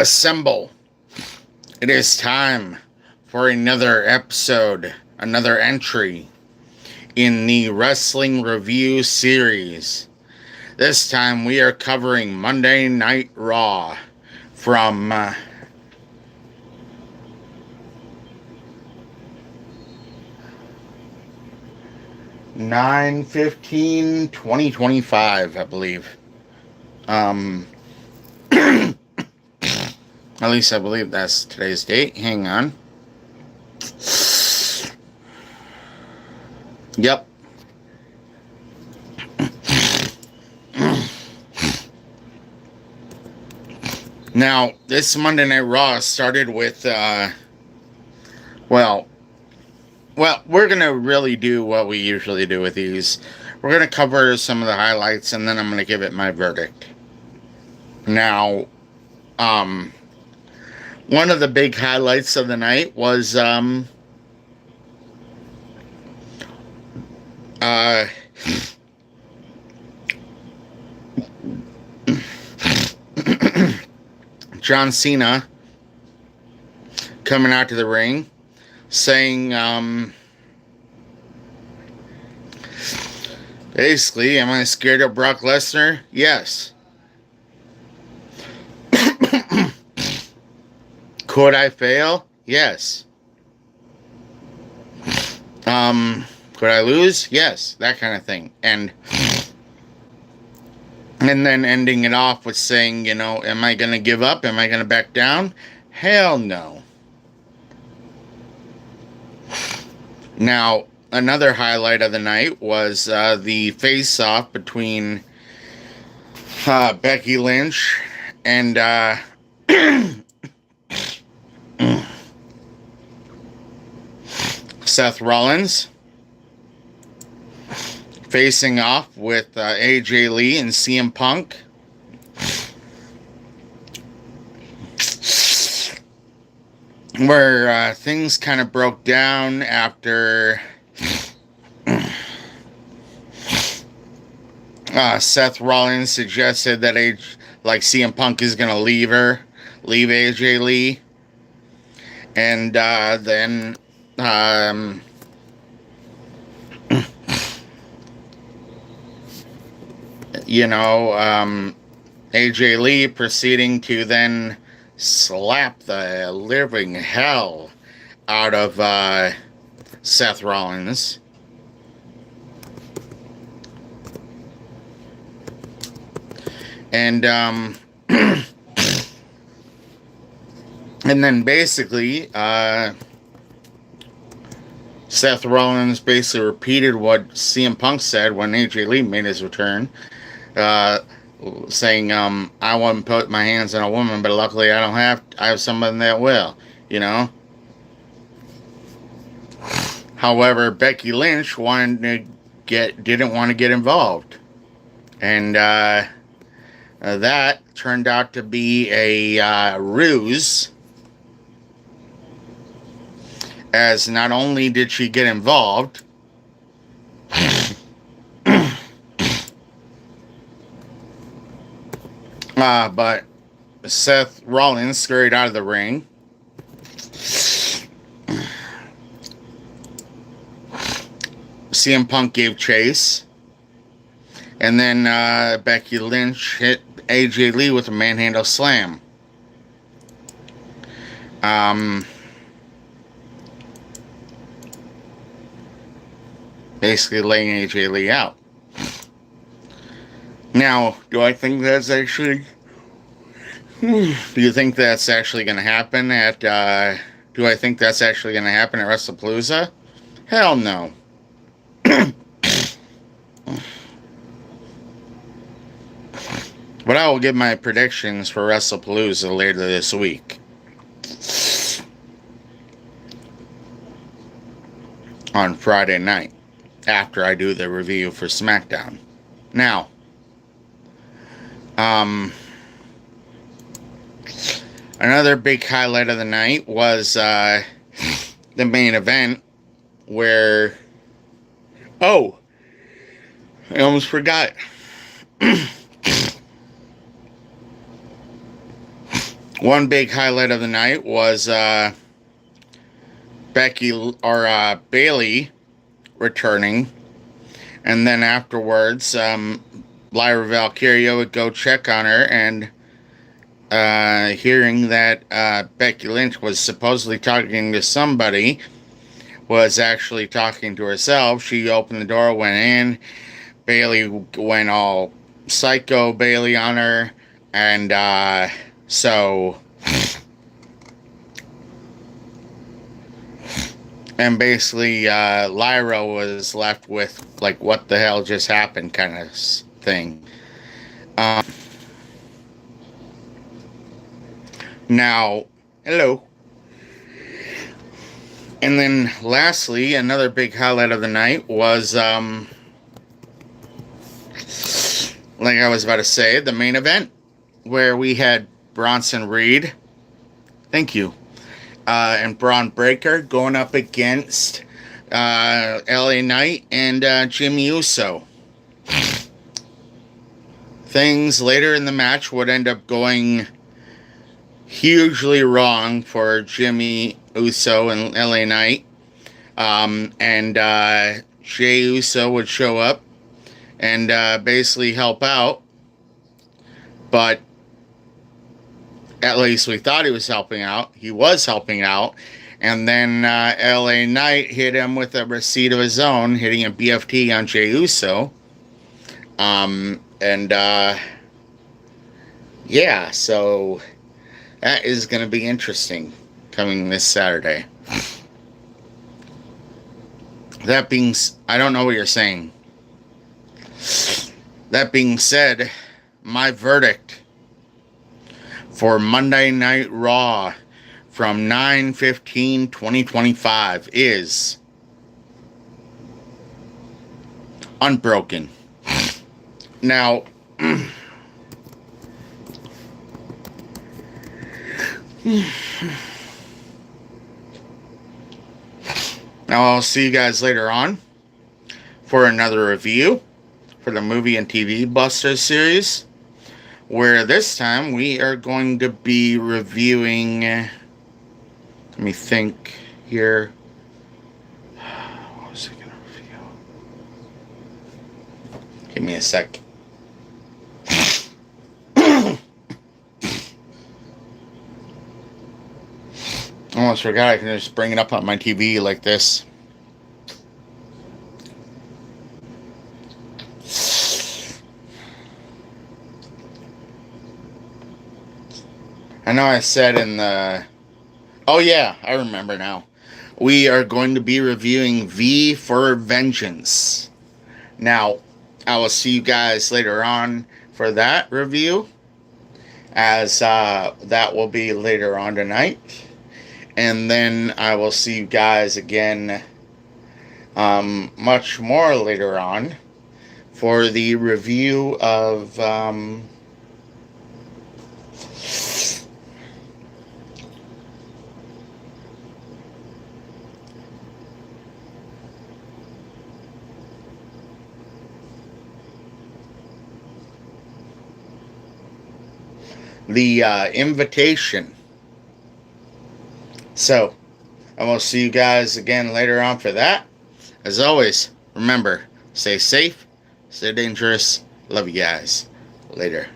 Assemble. It is time for another episode, another entry in the Wrestling Review series. This time we are covering Monday Night Raw from 9/15/2025, I believe. At least I believe that's today's date. Hang on. Yep. Now, this Monday Night Raw started with, we're going to really do what we usually do with these. We're going to cover some of the highlights, and then I'm going to give it my verdict. Now, one of the big highlights of the night was, John Cena coming out to the ring saying, basically, am I scared of Brock Lesnar? Yes. Could I fail? Yes. Could I lose? Yes. That kind of thing. And then ending it off with saying, am I going to give up? Am I going to back down? Hell no. Now, another highlight of the night was the face-off between Becky Lynch and Seth Rollins, facing off with AJ Lee and CM Punk. Where things kind of broke down after Seth Rollins suggested that CM Punk is going to leave AJ Lee. And then AJ Lee proceeding to then slap the living hell out of Seth Rollins. And and then basically Seth Rollins basically repeated what CM Punk said when AJ Lee made his return, saying, I wouldn't put my hands on a woman, but luckily I have someone that will, However, Becky Lynch didn't want to get involved. And that turned out to be a ruse, as not only did she get involved, but Seth Rollins scurried out of the ring. CM Punk gave chase. And then Becky Lynch hit AJ Lee with a manhandle slam. Basically laying AJ Lee out. Now, do you think that's actually going to happen at WrestlePalooza? Hell no. But I will give my predictions for WrestlePalooza later this week. On Friday night, after I do the review for SmackDown. Now, another big highlight of the night was the main event where... Oh! I almost forgot. One big highlight of the night was Bailey returning, and then afterwards, Lyra Valkyria would go check on her, and hearing that Becky Lynch was supposedly talking to somebody, was actually talking to herself. She opened the door, went in. Bailey went all psycho Bailey on her, and so. And basically, Lyra was left with, like, what the hell just happened kind of thing. Now, hello. And then lastly, another big highlight of the night was, like I was about to say, the main event, where we had Bronson Reed. Thank you. And Braun Breaker going up against LA Knight and Jimmy Uso. Things later in the match would end up going hugely wrong for Jimmy Uso and LA Knight. And Jey Uso would show up and basically help out. But at least we thought he was helping out. He was helping out. And then LA Knight hit him with a receipt of his own, hitting a BFT on Jey Uso. Yeah, so that is going to be interesting coming this Saturday. That being, I don't know what you're saying. That being said, my verdict for Monday Night Raw from 9/15/2025 is Unbroken. Now, I'll see you guys later on for another review for the movie and TV Buster series, where this time we are going to be reviewing, let me think here, what was I going to review? Give me a sec. Almost forgot I can just bring it up on my TV like this. I know I said in the... Oh yeah, I remember now. We are going to be reviewing V for Vengeance. Now, I will see you guys later on for that review, as that will be later on tonight. And then I will see you guys again much more later on for the review of... the Invitation. So, I will see you guys again later on for that. As always, remember, stay safe, stay dangerous. Love you guys. Later.